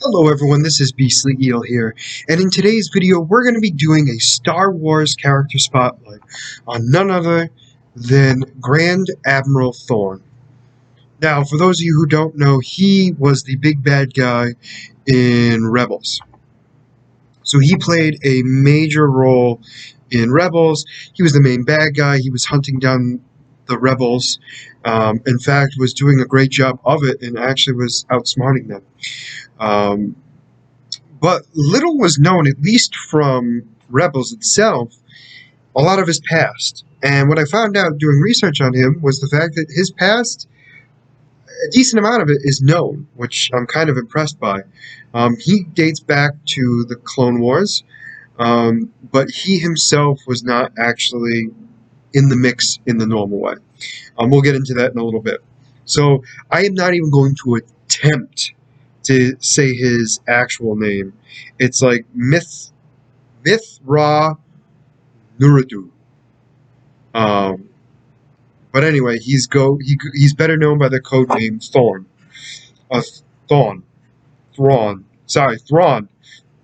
Hello everyone, this is Beastly Eel here, and in today's video we're going to be doing a Star Wars character spotlight on none other than Grand Admiral Thrawn. Now, for those of you who don't know, he was the big bad guy in Rebels. So he played a major role in Rebels. He was the main bad guy. He was hunting down the Rebels. In fact, was doing a great job of it and actually was outsmarting them. Um, But little was known, at least from Rebels itself, a lot of his past. And what I found out doing research on him was the fact that his past, a decent amount of it is known, which I'm kind of impressed by. He dates back to the Clone Wars, but he himself was not actually in the mix in the normal way. We'll get into that in a little bit. So I am not even going to attempt to say his actual name. It's like Mithra Nuradu. Um, but anyway, he's better known by the code name Thorn. Uh, Thrawn. Thrawn. Sorry, Thrawn.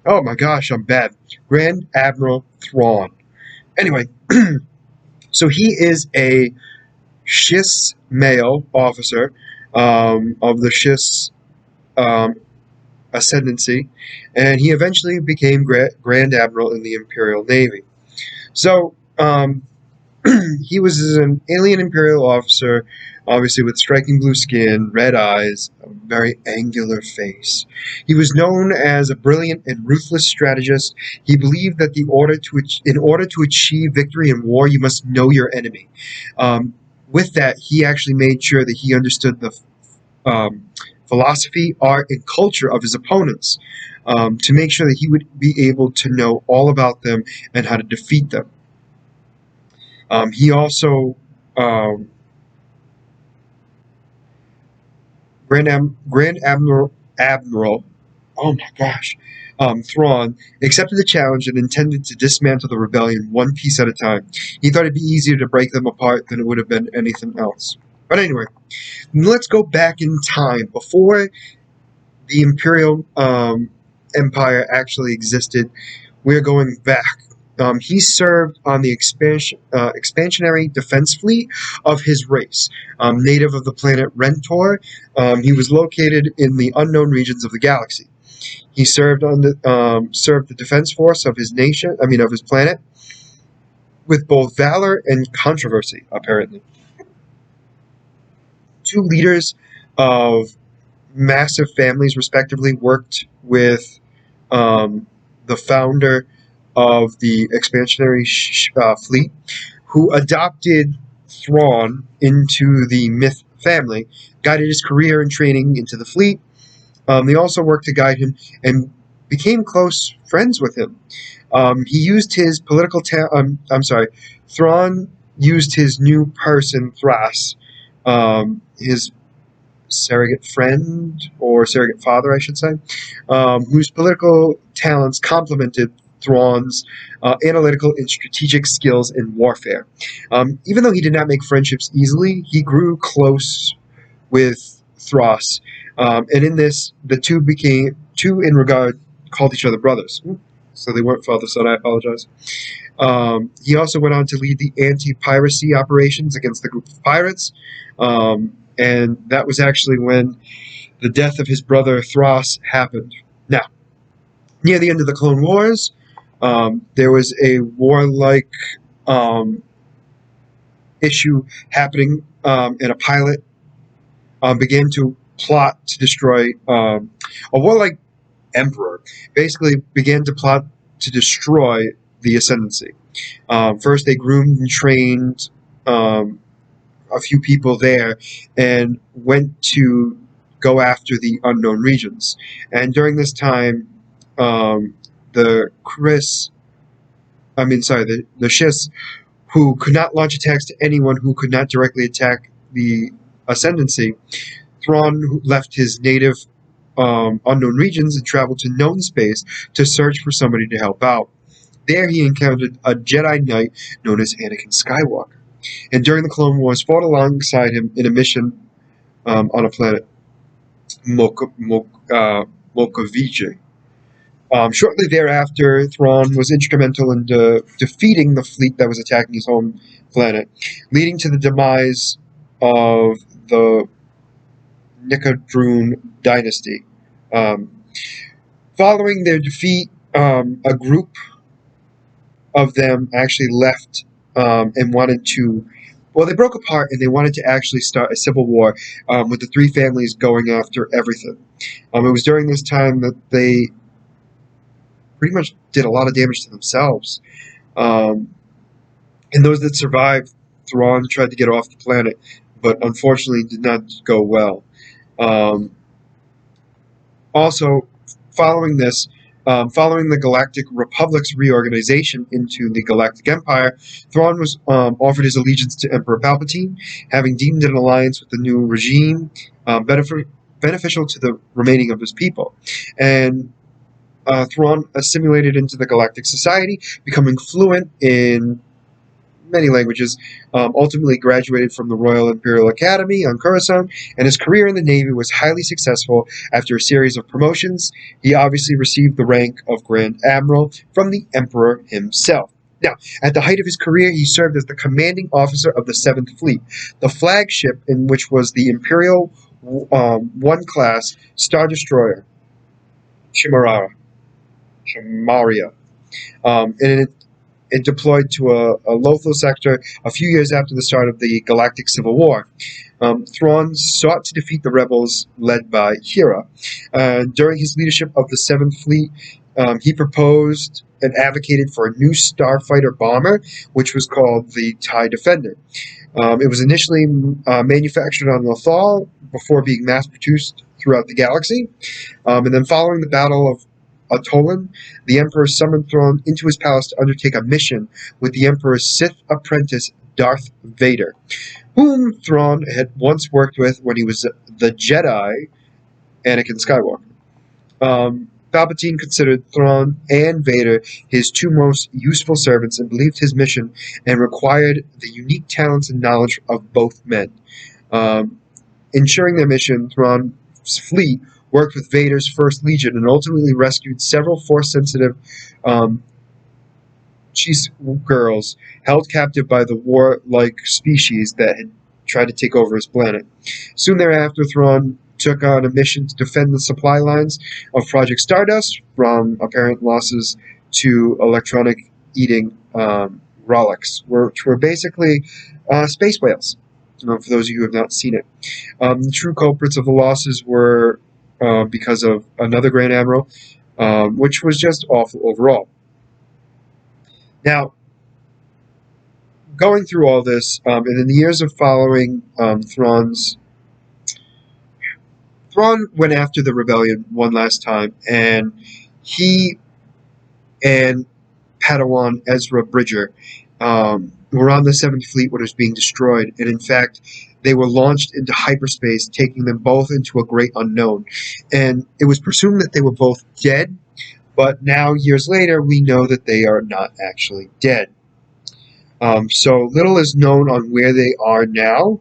Oh my gosh, I'm bad. Grand Admiral Thrawn. Anyway, so he is a Shis male officer of the Shis ascendancy, and he eventually became Grand Admiral in the Imperial Navy. So, he was an alien Imperial officer, obviously with striking blue skin, red eyes, a very angular face. He was known as a brilliant and ruthless strategist. He believed that in order to achieve victory in war, you must know your enemy. With that, he actually made sure that he understood the philosophy, art, and culture of his opponents to make sure that he would be able to know all about them and how to defeat them. He also, Grand Admiral, oh my gosh, Thrawn accepted the challenge and intended to dismantle the rebellion one piece at a time. He thought it'd be easier to break them apart than it would have been anything else. But anyway, let's go back in time before the Imperial Empire actually existed. We're going back. He served on the expansionary defense fleet of his race, native of the planet Rentor. He was located in the unknown regions of the galaxy. He served on the defense force of his nation. Of his planet, with both valor and controversy. Apparently, two leaders of massive families, respectively, worked with the founder of the expansionary fleet, who adopted Thrawn into the Myth family, guided his career and training into the fleet. They also worked to guide him and became close friends with him. He used his political Thrawn used his new person, Thras, his surrogate friend, or surrogate father, I should say, whose political talents complemented Thrawn's analytical and strategic skills in warfare. Even though he did not make friendships easily, he grew close with Thras, and in this, the two in regard called each other brothers. So they weren't father son. I apologize. He also went on to lead the anti-piracy operations against the group of pirates. And that was actually when the death of his brother Thras happened. Now, near the end of the Clone Wars, there was a warlike issue happening, and a pilot began to plot to destroy a warlike emperor. Basically, began to plot to destroy the ascendancy. First, they groomed and trained a few people there and went to go after the unknown regions. And during this time, the Shis, who could not launch attacks to anyone who could not directly attack the ascendancy, Thrawn left his native unknown regions and traveled to known space to search for somebody to help out. There he encountered a Jedi Knight known as Anakin Skywalker, and during the Clone Wars fought alongside him in a mission on a planet Mokovice. Shortly thereafter, Thrawn was instrumental in defeating the fleet that was attacking his home planet, leading to the demise of the Nicodrune dynasty. Um, Following their defeat, a group of them actually left and wanted to. Well, they broke apart and they wanted to actually start a civil war with the three families going after everything. It was during this time that they pretty much did a lot of damage to themselves. Um, and those that survived, Thrawn tried to get off the planet, but unfortunately did not go well. Um, Also, following this, following the Galactic Republic's reorganization into the Galactic Empire, Thrawn was offered his allegiance to Emperor Palpatine, having deemed an alliance with the new regime beneficial to the remaining of his people. And Thrawn assimilated into the Galactic Society, becoming fluent in many languages, ultimately graduated from the Royal Imperial Academy on Coruscant, and his career in the Navy was highly successful after a series of promotions. He obviously received the rank of Grand Admiral from the Emperor himself. Now, at the height of his career, he served as the commanding officer of the 7th Fleet, the flagship in which was the Imperial 1 class Star Destroyer, Chimaria. And it deployed to a Lothal sector a few years after the start of the Galactic Civil War. Thrawn sought to defeat the rebels led by Hera. During his leadership of the 7th Fleet, he proposed and advocated for a new starfighter bomber, which was called the TIE Defender. It was initially manufactured on Lothal before being mass-produced throughout the galaxy. And then following the Battle of Atollon, the Emperor summoned Thrawn into his palace to undertake a mission with the Emperor's Sith apprentice, Darth Vader, whom Thrawn had once worked with when he was the Jedi, Anakin Skywalker. Palpatine considered Thrawn and Vader his two most useful servants and believed his mission and required the unique talents and knowledge of both men. Ensuring their mission, Thrawn's fleet worked with Vader's First Legion and ultimately rescued several Force-sensitive Chiss girls held captive by the warlike species that had tried to take over his planet. Soon thereafter, Thrawn took on a mission to defend the supply lines of Project Stardust from apparent losses to electronic eating relics, which were basically space whales, for those of you who have not seen it. The true culprits of the losses were because of another Grand Admiral, which was just awful overall. Now, going through all this, and in the years of following Thrawn went after the rebellion one last time, and he and Padawan Ezra Bridger were on the 7th Fleet when it was being destroyed, and in fact, they were launched into hyperspace, taking them both into a great unknown. And it was presumed that they were both dead, but now, years later, we know that they are not actually dead. So little is known on where they are now,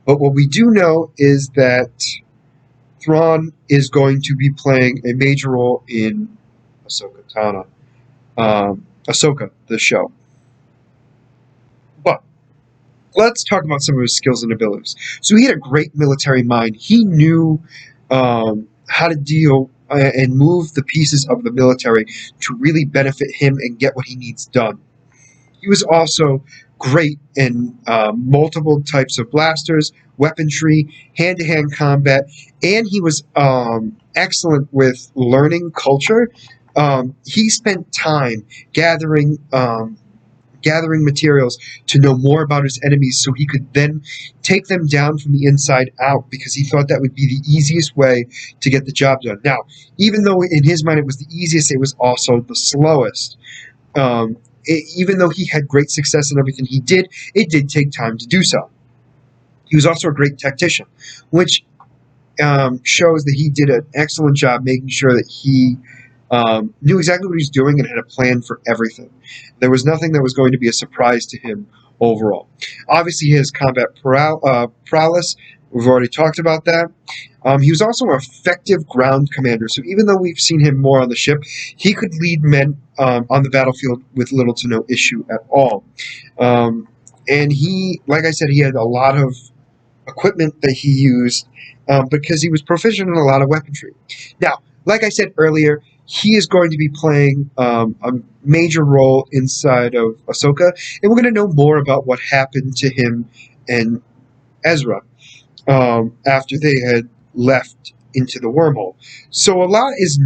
but what we do know is that Thrawn is going to be playing a major role in Ahsoka, the show. But let's talk about some of his skills and abilities. So he had a great military mind. He knew how to deal and move the pieces of the military to really benefit him and get what he needs done. He was also great in multiple types of blasters, weaponry, hand-to-hand combat, and he was excellent with learning culture. He spent time gathering materials to know more about his enemies so he could then take them down from the inside out, because he thought that would be the easiest way to get the job done. Now, even though in his mind it was the easiest, it was also the slowest. Even though he had great success in everything he did, it did take time to do so. He was also a great tactician, which shows that he did an excellent job making sure that he knew exactly what he was doing and had a plan for everything. There was nothing that was going to be a surprise to him overall. Obviously, his combat prowess We've already talked about that. He was also an effective ground commander, so even though we've seen him more on the ship, he could lead men on the battlefield with little to no issue at all. And he, like I said, he had a lot of equipment that he used because he was proficient in a lot of weaponry. Now, like I said earlier, he is going to be playing a major role inside of Ahsoka, and we're going to know more about what happened to him and Ezra after they had left into the wormhole. So a lot is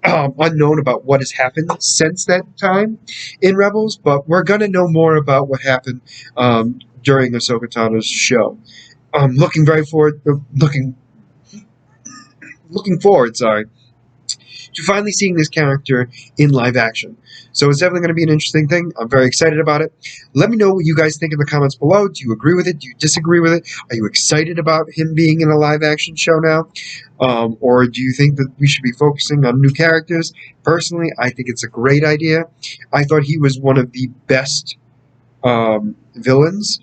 unknown about what has happened since that time in Rebels, but we're going to know more about what happened during Ahsoka Tano's show. Looking very forward, looking forward, sorry, to finally seeing this character in live action. So it's definitely going to be an interesting thing. I'm very excited about it. Let me know what you guys think in the comments below. Do you agree with it? Do you disagree with it? Are you excited about him being in a live action show now? Or do you think that we should be focusing on new characters? Personally, I think it's a great idea. I thought he was one of the best villains,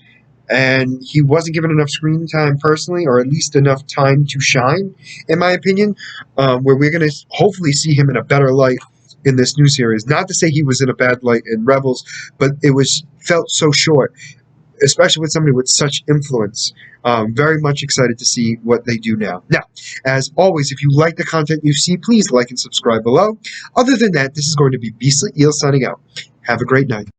and he wasn't given enough screen time personally, or at least enough time to shine, in my opinion, where we're going to hopefully see him in a better light in this new series. Not to say he was in a bad light in Rebels, but it was felt so short, especially with somebody with such influence. Very much excited to see what they do now. Now, as always, if you like the content you see, please like and subscribe below. Other than that, this is going to be Beastly Eel signing out. Have a great night.